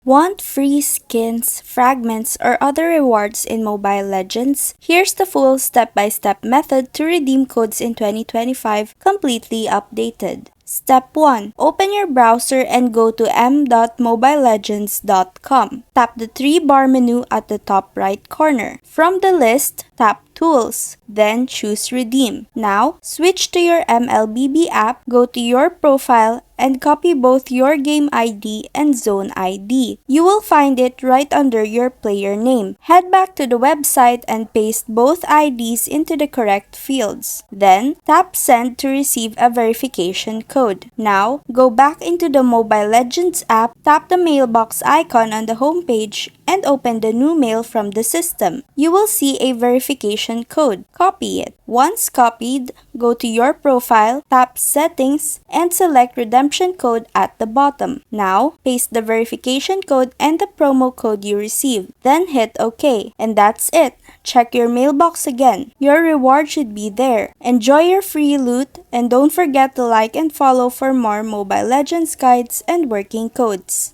Want free skins, fragments, or other rewards in Mobile Legends? Here's the full step-by-step method to redeem codes in 2025, completely updated. Step 1. Open your browser and go to m.mobilelegends.com. Tap the 3-bar menu at the top right corner. From the list, tap Tools, then choose Redeem. Now, switch to your MLBB app, go to your profile, and copy both your game ID and zone ID. You will find it right under your player name. Head back to the website and paste both IDs into the correct fields. Then, tap Send to receive a verification code. Now, go back into the Mobile Legends app, tap the mailbox icon on the homepage, and open the new mail from the system. You will see a verification code. Copy it. Once copied, go to your profile, tap Settings, and select Redemption Code at the bottom. Now, paste the verification code and the promo code you received. Then hit OK. And that's it. Check your mailbox again. Your reward should be there. Enjoy your free loot, and don't forget to like and follow for more Mobile Legends guides and working codes.